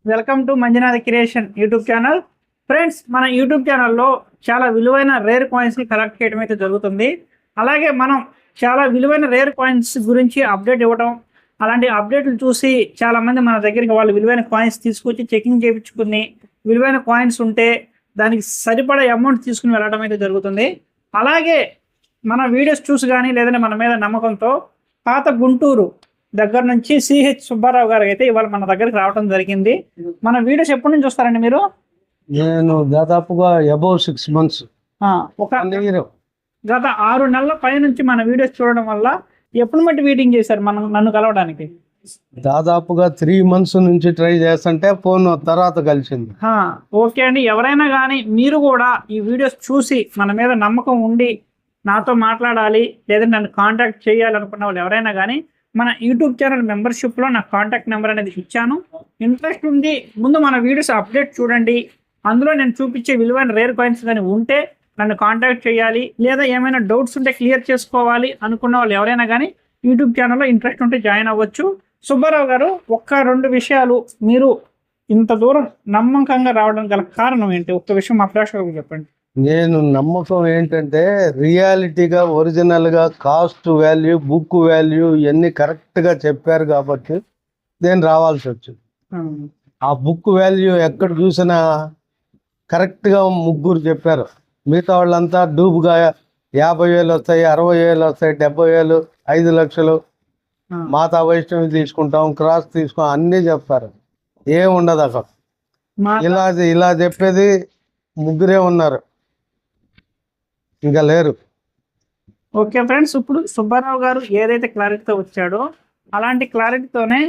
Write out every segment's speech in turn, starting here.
Welcome to Manjunath creation YouTube channel. Friends, మన YouTube ఛానల్లో చాలా విలువైన రేర్ కాయిన్స్ని కలెక్ట్ చేయడం అయితే జరుగుతుంది. అలాగే మనం చాలా విలువైన రేర్ కాయిన్స్ గురించి అప్డేట్ ఇవ్వడం, అలాంటి అప్డేట్లు చూసి చాలామంది మన దగ్గరికి వాళ్ళు విలువైన కాయిన్స్ తీసుకొచ్చి చెకింగ్ చేయించుకుని విలువైన కాయిన్స్ ఉంటే దానికి సరిపడే అమౌంట్ తీసుకుని వెళ్ళడం అయితే జరుగుతుంది. అలాగే మన వీడియోస్ చూసి కానీ లేదంటే మన మీద నమ్మకంతో పాత గుంటూరు దగ్గర నుంచి సిహెచ్ సుబ్బారావు గారు అయితే ఇవాళ మన దగ్గరికి రావడం జరిగింది. మన వీడియోస్ ఎప్పటి నుంచి చూస్తారండి మీరు? నేను దాదాపుగా అబౌవ్ 6 months, ఒక గత 6 నెలల పై నుంచి మన వీడియోస్ చూడడం వల్ల ఎప్పుడు మట్టి వెయిటింగ్ చేశారు నన్ను కలవడానికి? దాదాపుగా 3 months నుంచి ట్రై చేస్తుంటే ఫోన్ తర్వాత కలిసింది. ఓకే అండి, ఎవరైనా కానీ మీరు కూడా ఈ వీడియోస్ చూసి మన మీద నమ్మకం ఉండి నాతో మాట్లాడాలి లేదంటే నన్ను కాంటాక్ట్ చేయాలి అనుకున్న వాళ్ళు ఎవరైనా కానీ మన యూట్యూబ్ ఛానల్ మెంబర్షిప్లో నా కాంటాక్ట్ నెంబర్ అనేది ఇచ్చాను. ఇంట్రెస్ట్ ఉంది, ముందు మన వీడియోస్ అప్డేట్ చూడండి, అందులో నేను చూపించే విలువైన రేర్ కాయిన్స్ కానీ ఉంటే నన్ను కాంటాక్ట్ చేయాలి, లేదా ఏమైనా డౌట్స్ ఉంటే క్లియర్ చేసుకోవాలి అనుకున్న వాళ్ళు ఎవరైనా కానీ యూట్యూబ్ ఛానల్లో ఇంట్రెస్ట్ ఉంటే జాయిన్ అవ్వచ్చు. సుబ్బారావు గారు, 1-2 విషయాలు మీరు ఇంత దూరం నమ్మకంగా రావడం గల కారణం ఏంటి? ఒక్క విషయం మా ప్రేక్షకులకు చెప్పండి. నేను నమ్మకం ఏంటంటే రియాలిటీగా ఒరిజినల్గా కాస్ట్ వాల్యూ, బుక్ వాల్యూ ఇవన్నీ కరెక్ట్గా చెప్పారు కాబట్టి నేను రావాల్సి వచ్చింది. ఆ బుక్ వాల్యూ ఎక్కడ చూసినా కరెక్ట్గా ముగ్గురు చెప్పారు. మిగతా వాళ్ళంతా డూబ్గా 50,000 వస్తాయి, 60,000 వస్తాయి, 70,000, 5 లక్షలు, మాతా వైష్ణవి తీసుకుంటాం, క్రాస్ తీసుకుంటాం అన్నీ చెప్తారు. ఏముండదు అక్కడ. ఇలా చెప్పేది ముగ్గురే ఉన్నారు, ఇంకా లేరు. ఓకే ఫ్రెండ్స్, ఇప్పుడు సుబ్బారావు గారు ఏదైతే క్లారిటీతో వచ్చాడో అలాంటి క్లారిటీతోనే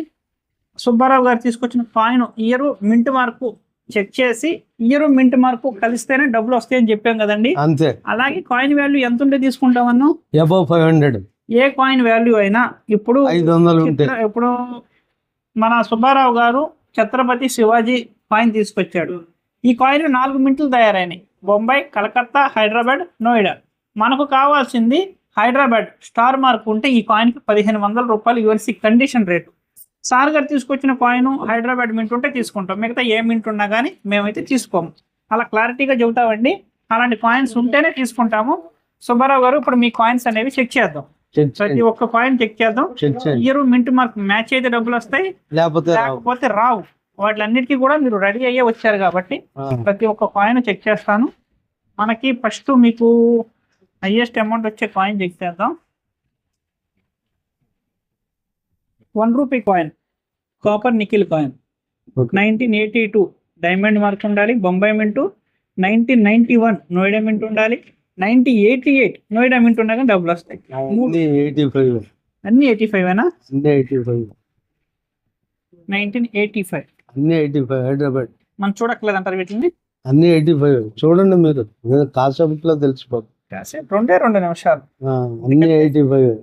సుబ్బారావు గారు తీసుకొచ్చిన coin year mint mark check చేసి ఇయర్ మింట్ మార్కు కలిస్తేనే డబ్బులు వస్తాయని చెప్పాం కదండి. అంతే. అలాగే కాయిన్ వాల్యూ ఎంత ఉంటే తీసుకుంటామన్నా? అబౌవ్ 500. ఏ కాయిన్ వాల్యూ అయినా ఇప్పుడు 500. ఇప్పుడు మన సుబ్బారావు గారు ఛత్రపతి శివాజీ కాయిన్ తీసుకొచ్చాడు. ఈ కాయిన్ 4 మింట్లు తయారైనాయి. బొంబాయి, కలకత్తా, హైదరాబాద్, నోయిడా. మనకు కావాల్సింది హైదరాబాద్ స్టార్ మార్క్ ఉంటే ఈ కాయిన్కి 1,500 రూపాయలు యూఎస్సీ కండిషన్ రేటు. సార్ గారు తీసుకొచ్చిన కాయిన్ హైదరాబాద్ మింట్ ఉంటే తీసుకుంటాం, మిగతా ఏ మింట్ ఉన్నా కానీ మేమైతే తీసుకోము. అలా క్లారిటీగా చెబుతామండి. అలాంటి కాయిన్స్ ఉంటేనే తీసుకుంటాము. సుబ్బారావు గారు, ఇప్పుడు మీ కాయిన్స్ అనేవి చెక్ చేద్దాం. ప్రతి ఒక్క కాయిన్ చెక్ చేద్దాం. ఇయర్ మింట్ మార్క్ మ్యాచ్ అయితే డబ్బులు వస్తాయి, లేకపోతే రావు. వాటిలన్నిటికీ కూడా మీరు రెడీ అయ్యే వచ్చారు కాబట్టి ప్రతి ఒక్క కాయిన్ చెక్ చేస్తాను. మనకి ఫస్ట్ మీకు హైయెస్ట్ అమౌంట్ వచ్చే కాయిన్ చెక్ చేద్దాం. 1 rupee coin, copper nickel coin, 1982 diamond mark ఉండాలి, బొంబాయి మింటు. 1991 నోయిడా మింట్ ఉండాలి. 1988 నోయిడా మింట్ ఉన్నా కానీ డబ్బులు వస్తాయి. అన్ని 85 1985 హైదరాబాద్. మనం చూడక్కలేదు అంటారు వీటిని. అన్ని 85 చూడండి మీరు, కాన్సెప్ట్ లో తెలిసిపోతుంది. 2 నిమిషాలు అన్ని 85.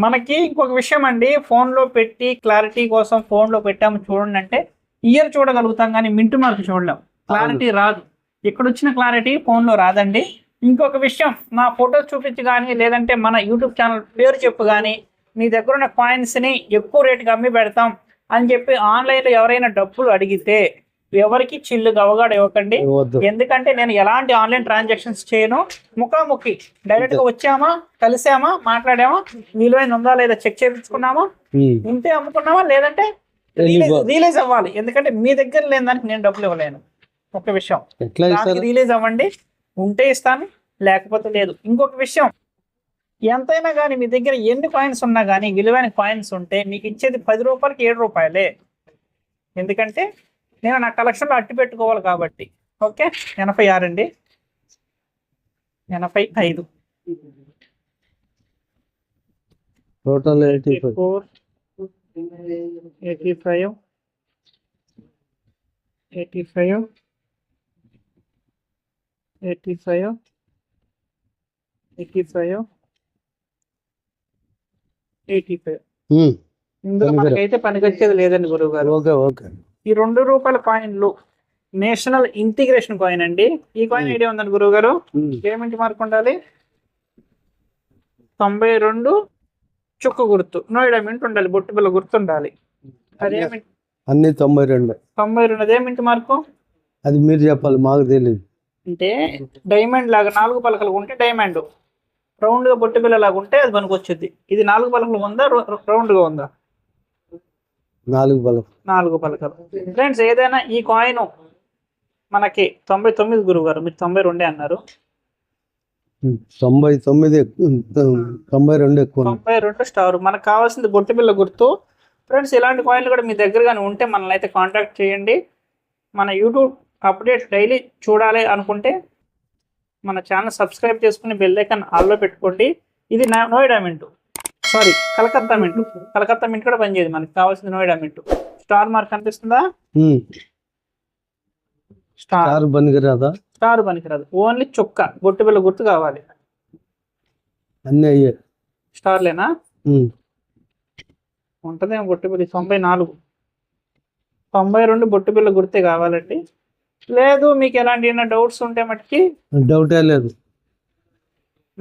మనకి ఇంకొక విషయం అండి, ఫోన్లో పెట్టి క్లారిటీ కోసం ఫోన్లో పెట్టాము చూడండి అంటే ఇయర్ చూడగలుగుతాం కానీ మింట్ మార్క్ చూడలేం, క్లారిటీ రాదు. ఇక్కడ వచ్చిన క్లారిటీ ఫోన్లో రాదండి. ఇంకొక విషయం, నా ఫొటోస్ చూపించి కానీ లేదంటే మన యూట్యూబ్ ఛానల్ పేరు చెప్పు కానీ మీ దగ్గర ఉన్న కాయిన్స్ని ఎక్కువ రేటుకి అమ్మి పెడతాం అని చెప్పి ఆన్లైన్లో ఎవరైనా డబ్బులు అడిగితే ఎవరికి చిల్లుగా అవగాడు ఇవ్వకండి. ఎందుకంటే నేను ఎలాంటి ఆన్లైన్ ట్రాన్సాక్షన్స్ చేయను. ముఖాముఖి డైరెక్ట్గా వచ్చామా, కలిసామా, మాట్లాడామా, విలువైన ఉందా లేదా చెక్ చేయించుకున్నామా, ఉంటే అమ్ముకున్నామా, లేదంటే రియలైజ్ అవ్వాలి. ఎందుకంటే మీ దగ్గర లేని దానికి నేను డబ్బులు ఇవ్వలేను. ఒక విషయం, రియలైజ్ అవ్వండి. ఉంటే ఇస్తాను, లేకపోతే లేదు. ఇంకొక విషయం, ఎంతైనా కానీ మీ దగ్గర ఎన్ని కాయిన్స్ ఉన్నా కానీ విలువైన కాయిన్స్ ఉంటే మీకు ఇచ్చేది 10 రూపాయలకి 7 రూపాయలే. ఎందుకంటే నేను నా కలెక్షన్లో అట్టి పెట్టుకోవాలి కాబట్టి. ఓకే, 86 అండి, 85 టోటల్ 85 85 85 85 85 85. ఇందులో మనకైతే పనికొచ్చేది లేదండి గురువు గారు. ఈ 2 రూపాయల కాయిన్లు నేషనల్ ఇంటిగ్రేషన్ కాయిన్ అండి. ఈ కాయిన్ ఐడియా ఉందండి గురువు గారు? పేమెంట్ మార్క్ ఉండాలి, 92 చుక్క గుర్తు, నోయిడా మింట్ ఉండాలి, బొట్టు బిల్ల గుర్తు ఉండాలి. అదేమిటి అన్ని 92. 92 అదే మింట్ మార్కు. అది మీరు చెప్పాలి, మాకు తెలియదు. అంటే డైమండ్ లాగా 4 పలకలు ఉంటే డైమండ్, రౌండ్గా బొట్టు బిల్ల లాగా ఉంటే అది మనకు వచ్చేది. ఇది 4 పలకలు ఉందా, రౌండ్గా ఉందా? 4 బలం. 4 పలకలు. ఫ్రెండ్స్ ఏదైనా ఈ కాయిన్ మనకి 99 గురువు గారు, మీరు 92 అన్నారు. 99 92 ఎక్కువ. 92 స్టార్. మనకు కావాల్సింది బొట్టు బిల్ల గుర్తు. ఫ్రెండ్స్ ఇలాంటి కాయిన్లు కూడా మీ దగ్గరగానే ఉంటే మనల్ని అయితే కాంటాక్ట్ చేయండి. మన యూట్యూబ్ అప్డేట్ డైలీ చూడాలి అనుకుంటే మన ఛానల్ సబ్స్క్రైబ్ చేసుకుని బెల్ ఐకాన్ ఆల్లో పెట్టుకోండి. ఇది Noida mint, sorry Calcutta mint. Calcutta mint కూడా పనిచేయదు, మనకి కావాల్సింది నోయిడా మింట్. స్టార్ మార్క్ కనిపిస్తుందా? స్టార్ పనికిరాదా? స్టార్ పనికిరాదు, ఓన్లీ చుక్క బొట్టు బిల్ల గుర్తు కావాలి. అన్నీ అయ్యే స్టార్లేనా? ఉంటుందేమో బొట్టు బిల్ల. 94, 92 బొట్టు బిల్ల గుర్తే కావాలండి. లేదు మీకు ఎలాంటి డౌట్స్ ఉంటే మటుకి డౌటే లేదు,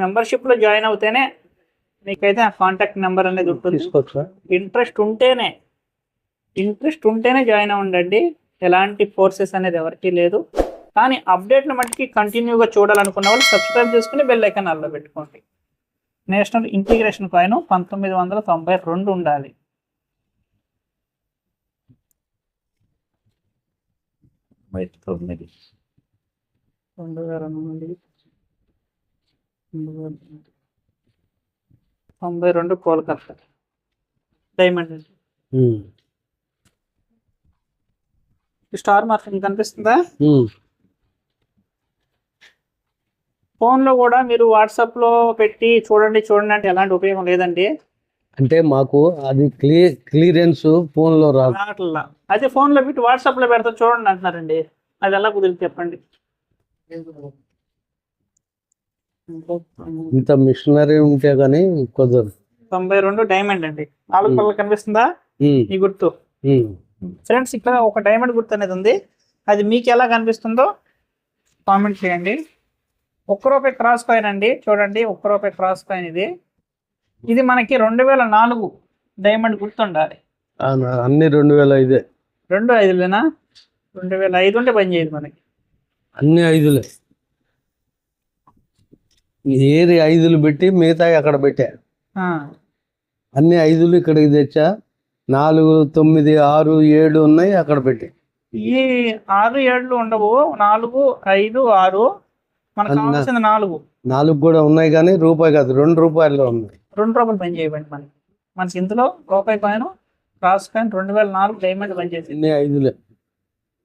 మెంబర్షిప్లో జాయిన్ అవుతేనే మీకైతే ఆ కాంటాక్ట్ నెంబర్ అనేది ఉంటుంది. తీసుకోవచ్చా? ఇంట్రెస్ట్ ఉంటేనే జాయిన్ అవ్వండి. ఎలాంటి ఫోర్సెస్ అనేది ఎవరికీ లేదు. కానీ అప్డేట్ను మటుకి కంటిన్యూగా చూడాలనుకున్న వాళ్ళు సబ్స్క్రైబ్ చేసుకుని బెల్ ఐకాన్ ఆల్లో పెట్టుకోండి. నేషనల్ ఇంటిగ్రేషన్ కాయిన్ 1992 ఉండాలి. రెండు కోల్కత్తా డైమండ్. స్టార్ మార్కింగ్ కనిపిస్తుందా? ఫోన్ లో కూడా మీరు వాట్సాప్ లో పెట్టి చూడండి అంటే ఎలాంటి ఉపయోగం లేదండి. అంటే మాకు అది క్లియరెన్స్ ఫోన్ లో రాదు. అట్లా అయితే ఫోన్ లో పెట్టి వాట్సాప్ లో పెడతా చూడండి అంటున్నారండి. అది ఎలా కుదిరి చెప్పండి. ఇంత మిషనరీ ఉంటే గానీ కుదరదు. 92 డైమండ్ అండి. 4 పళ్ళు కనిపిస్తుందా ఈ గుర్తు? ఫ్రెండ్స్ ఇక్కడ ఒక డైమండ్ గుర్తు అనేది ఉంది, అది మీకు ఎలా కనిపిస్తుందో కామెంట్ చేయండి. ₹1 క్రాస్ కాయిన్ అండి, చూడండి ₹1 క్రాస్ కాయిన్ ఇది. ఇది మనకి 2004 డైమండ్ గుర్తుండాలి. అన్ని 2005. 2005లేనా? 2005 ఉంటే పని చేయదు మనకి. అన్ని 5లే, ఏది 5లు పెట్టి మిగతా అక్కడ పెట్టా. అన్ని 5లు ఇక్కడికి తెచ్చా. 4, 9, 6, 7 ఉన్నాయి అక్కడ పెట్టి. ఈ 6, 7 ఉండవు, 4, 5, 6 మనకు కావాల్సింది 4 కూడా ఉన్నాయి కానీ రూపాయి కాదు, ₹2 ఉన్నాయి. ₹2 పని చేయబండి మనకి ఇందులో రూపాయి కాయిన్ క్రాస్ కాయిన్ 2004 డైమండ్ పనిచేసింది. అన్ని 5లే.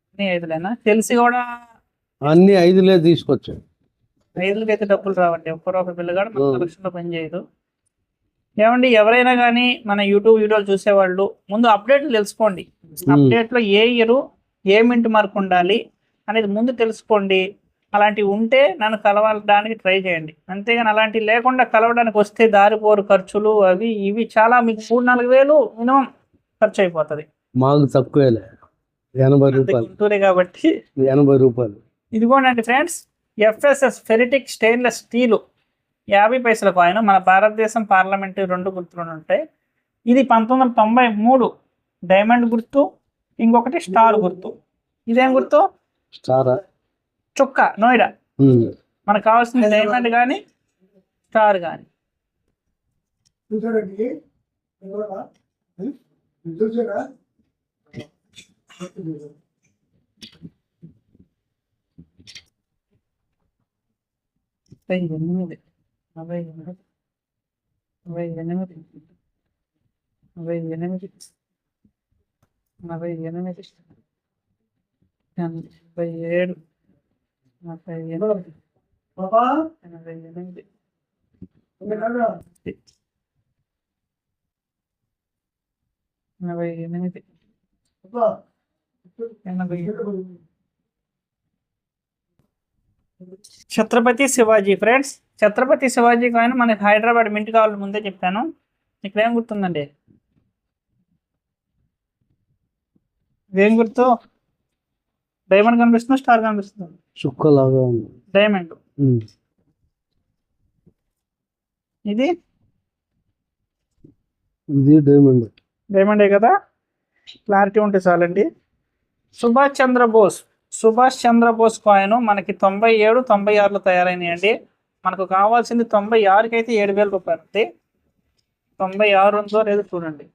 అన్ని 5లేనా? తెలిసి కూడా అన్ని 5లే తీసుకొచ్చా. 5లకి అయితే డబ్బులు రావండి. ₹1 బిల్లు కూడా మన కలెక్షన్లో పనిచేయదు. ఏమండి ఎవరైనా కానీ మన యూట్యూబ్ వీడియోలు చూసేవాళ్ళు ముందు అప్డేట్లు తెలుసుకోండి. అప్డేట్లో ఏ ఇయర్ ఏ మింట్ మార్క్ ఉండాలి అనేది ముందు తెలుసుకోండి. అలాంటివి ఉంటే నన్ను కలవడానికి ట్రై చేయండి. అంతేగాని అలాంటివి లేకుండా కలవడానికి వస్తే దారిపోరు ఖర్చులు అవి ఇవి చాలా, మీకు 3-4 వేలు మినిమం ఖర్చు అయిపోతుంది. మాకు తక్కువేలే, ₹80. గుంటూరే కాబట్టి ₹80. ఇదిగోండి friends, FSS ferritic stainless steel 50 పైసల కాయిన్. మన భారతదేశం పార్లమెంటు 2 గుర్తులు ఉంటాయి. ఇది 1993 డైమండ్ గుర్తు, ఇంకొకటి స్టార్ గుర్తు. ఇదేం గుర్తు? స్టారా? చుక్క నోయిడా. మనకు కావాల్సింది డైమండ్ కానీ స్టార్ కానీ. ఎనిమిది 48 48 48 47 87 48 ఛత్రపతి శివాజీ. ఫ్రెండ్స్ ఛత్రపతి శివాజీ కాయిన్ మనకి హైదరాబాద్ మింట్ కావాలి ముందే చెప్పాను. ఇక్కడ ఏం గుర్తుందండి? ఏం గుర్తు? డైమండ్ కనిపిస్తుంది, స్టార్ కనిపిస్తుంది, చుక్కలాగా ఉంది. డైమండ్. ఇది డైమండ్, డైమండే కదా. క్లారిటీ ఉంటే చాలండి. సుభాష్ చంద్ర బోస్ కాయిన్ మనకి 97, 96లో తయారైనాయండి. మనకు కావాల్సింది 96కి అయితే 7,000 రూపాయలు ఉంది. 96 ఉందో లేదో చూడండి.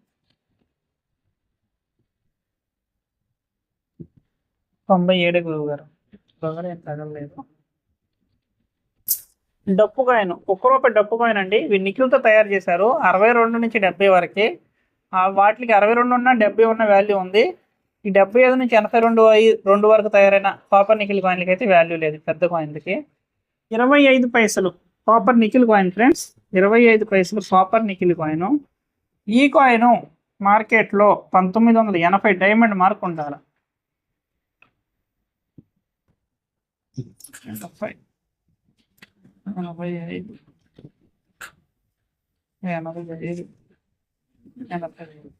97 గురువు గారు ఏం తగలలేదు. డప్పు కాయిన్, ₹1 డప్పు కాయిన్ అండి. ఇవి నిఖిల్తో తయారు చేశారు. 62 నుంచి 70 వరకు. వాటికి 62 ఉన్న 70 ఉన్న వాల్యూ ఉంది. ఈ 75 నుంచి 82 వరకు తయారైన కాపర్ నిఖిల్ కాయిన్లకి అయితే వాల్యూ లేదు. పెద్ద కాయిన్లకి 25 పైసలు కాపర్ నిఖిల్ కాయిన్ ఫ్రెండ్స్. 25 పైసలు కాపర్ నిఖిల్ కాయిన్. ఈ కాయిన్ మార్కెట్లో 1980 డైమండ్ మార్క్ ఉండాలి.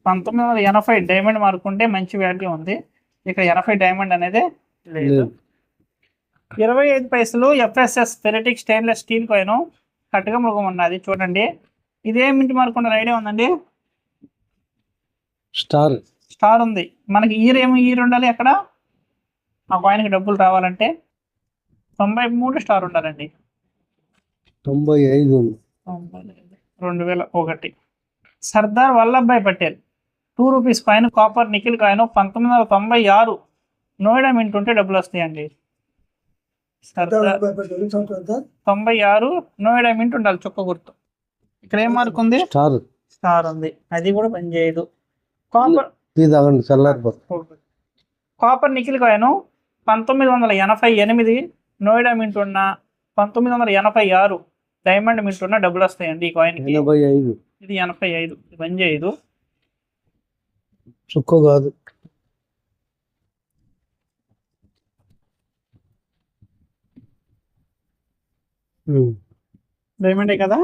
1980 డైమండ్ మార్క్ ఉంటే మంచి వాల్యూ ఉంది. ఇక్కడ 80 డైమండ్ అనేది లేదు. 25 పైసలు FSS ఫెరటిక్ స్టెయిన్లెస్ స్టీల్ కాయిన్ కట్టగా మృగం ఉన్నది చూడండి. ఇదే మింట్ మార్క్ ఉన్న ఐడియా ఉందండి. స్టార్ ఉంది. మనకి ఈర్ ఉండాలి. అక్కడ ఆ కాయిన్కి డబ్బులు రావాలంటే 93 స్టార్ ఉండాలండి. 95 2001. Sardar Vallabhbhai Patel ₹2 coin copper Nikhil coin 1996 Noida mint ఉంటే డబ్బులు వస్తాయండి. సర్దార్ 96 నోయిడా మింట్ ఉండాలి. చుక్క గుర్తు. ఇక్కడ ఏం మార్క్ ఉంది? స్టార్ ఉంది. అది కూడా పనిచేయదు. Copper Nikhil coin 1988 Noida mint ఉన్న 1986 డైమండ్ మింట్ ఉన్న డబ్బులు వస్తాయండి. ఈ కాయిన్ 85. ఇది 85. ఇది పనిచేయదు. చుక్క కాదు. డైమండే కదా.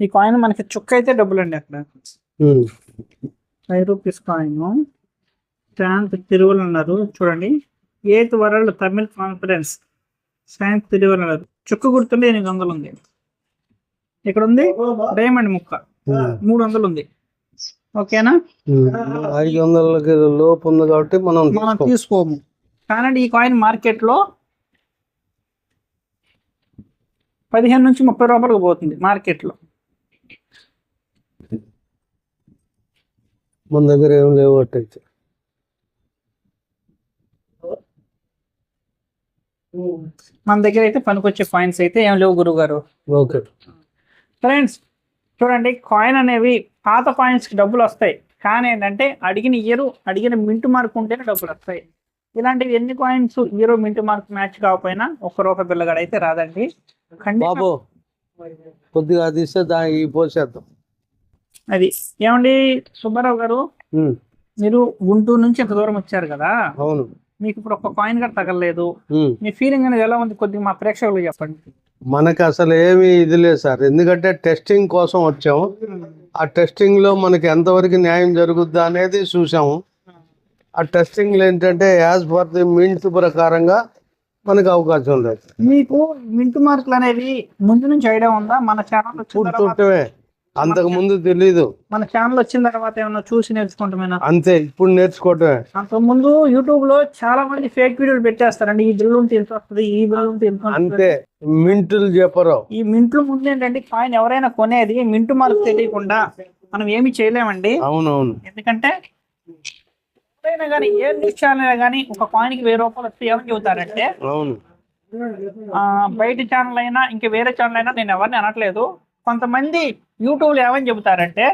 ఈ కాయిన్ మనకి చుక్క అయితే డబ్బులు అండి. అక్కడ ₹5 కాయిన్ శాంత్ తిరువల్ అన్నారు చూడండి. 8th world Tamil conference Sant Thiruval అన్నారు. చుక్క గుర్తుండే 800 ఉంది. ఇక్కడ ఉంది డైమండ్ ముక్క 300 ఉంది. ఓకేనా? 500 లోపు ఉంది కాబట్టి మనం తీసుకోము. కానీ ఈ కాయిన్ మార్కెట్ లో 15 నుంచి 30 రూపాయలకు పోతుంది మార్కెట్ లో. మన దగ్గర ఏం లేవు. అట్టయితే మన దగ్గర అయితే పనికొచ్చే కాయిన్స్ అయితే ఏం లేవు గురువు గారు. ఓకే ఫ్రెండ్స్ చూడండి, కాయిన్ అనేవి పాత కాయిన్స్ కి డబ్బులు వస్తాయి. కానీ ఏంటంటే అడిగిన మింట్ మార్క్ ఉంటేనే డబ్బులు వస్తాయి. ఇలాంటివి ఎన్ని కాయిన్స్ మింట్ మార్క్ మ్యాచ్ కాకపోయినా ₹1 బిల్లగాడ అయితే రాదండి. బాబు కొద్దిగా తీస్తే దానికి పోసేద్దాం. అది ఏమండి సుబ్బారావు గారు, మీరు గుంటూరు నుంచి ఎంత దూరం వచ్చారు కదా. అవును. మీకు ఇప్పుడు ఒక కాయిన్ కూడా తగలలేదు. మీ ఫీలింగ్ అనేది ఎలా ఉంది? కొద్దిగా మా ప్రేక్షకులు చెప్పండి. మనకి అసలు ఏమి ఇది లేదు సార్. ఎందుకంటే టెస్టింగ్ కోసం వచ్చాము. ఆ టెస్టింగ్ లో మనకి ఎంతవరకు న్యాయం జరుగుద్దా అనేది చూసాము. ఆ టెస్టింగ్ లో ఏంటంటే యాజ్ పర్ ది మింట్ ప్రకారంగా మనకు అవకాశం లేదు. మీకు మింట్ మార్కులు అనేవి ముందు నుంచి ఐడియా ఉందా? మన ఛానల్ చూడటమే, అంతకు ముందు తెలీదు. మన ఛానల్ వచ్చిన తర్వాత ఏమన్నా చూసి నేర్చుకుంటామేనా? అంతే, ఇప్పుడు నేర్చుకోవటమే. అంతకు ముందు యూట్యూబ్ లో చాలా మంది ఫేక్ వీడియోలు పెట్టేస్తారండి. ఈ బిల్లు ఉంటే ఎంత వస్తుంది, ఈ బిల్లు ఉంటే ఎంత వస్తుంది. అంతే, మింటులు చెప్పరు. ఈ మింట్లు ముందు ఏంటంటే కాయిన్ ఎవరైనా కొనేది మింటు మార్క్ తెలియకుండా మనం ఏమి చేయలేమండి. అవునవును. ఎందుకంటే ఎవరైనా కానీ ఏ న్యూస్ ఛానల్ కానీ ఒక కాయిన్ కి ₹1000 వస్తే ఎవరు చెబుతారంటే, అవును, బయట ఛానల్ అయినా ఇంకా వేరే ఛానల్ అయినా, నేను ఎవరిని అనట్లేదు, కొంతమంది యూట్యూబ్ లో ఏమని చెబుతారంటే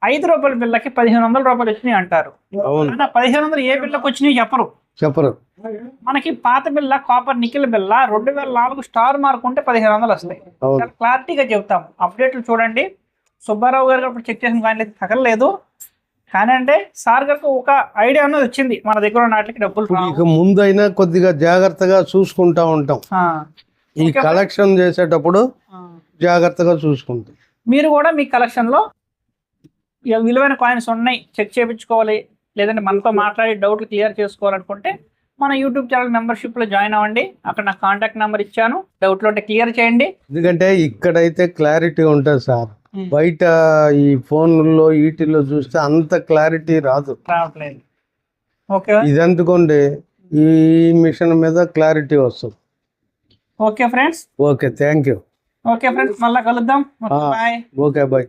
₹5 బిల్లకి ₹1500 వచ్చినాయి అంటారు. 1500 ఏ బిల్లకు వచ్చినాయి చెప్పరు. మనకి పాత బిల్ల కాపర్ నిఖిల్ బిల్ల 2004 స్టార్ మార్క్ ఉంటే 1500 వస్తాయి. చాలా క్లారిటీగా చెబుతాం. అప్డేట్లు చూడండి. సుబ్బారావు గారు అప్పుడు చెక్ చేసిన కాయిన్లు అయితే తగలలేదు. కానీ అంటే సార్ గారికి ఒక ఐడియా అనేది వచ్చింది, మన దగ్గర ఉన్న వాటికి డబ్బులు ఇక ముందైనా కొద్దిగా జాగ్రత్తగా చూసుకుంటా ఉంటాం. ఈ కలెక్షన్ చేసేటప్పుడు జాగ్రత్తగా చూసుకుంటాం. మీరు కూడా మీ కలెక్షన్ లో విలువైన కాయిన్స్ ఉన్నాయి, చెక్ చేయించుకోవాలి, లేదంటే మనతో మాట్లాడి డౌట్లు క్లియర్ చేసుకోవాలనుకుంటే మన యూట్యూబ్ ఛానల్ మెంబర్షిప్ లో జాయిన్ అవ్వండి. అక్కడ నా కాంటాక్ట్ నెంబర్ ఇచ్చాను, డౌట్లు ఉంటే క్లియర్ చేయండి. ఎందుకంటే ఇక్కడైతే క్లారిటీ ఉంటుంది సార్. బయట ఈ ఫోన్లో వీటిల్లో చూస్తే అంత క్లారిటీ రాదు. రావట్లేదు. ఓకే ఇది ఎందుకండి ఈ మిషన్ మీద క్లారిటీ వస్తుంది. Okay friends. Okay, thank you. Okay friends, మళ్ళీ కలుద్దాం. బాయ్. Okay, bye.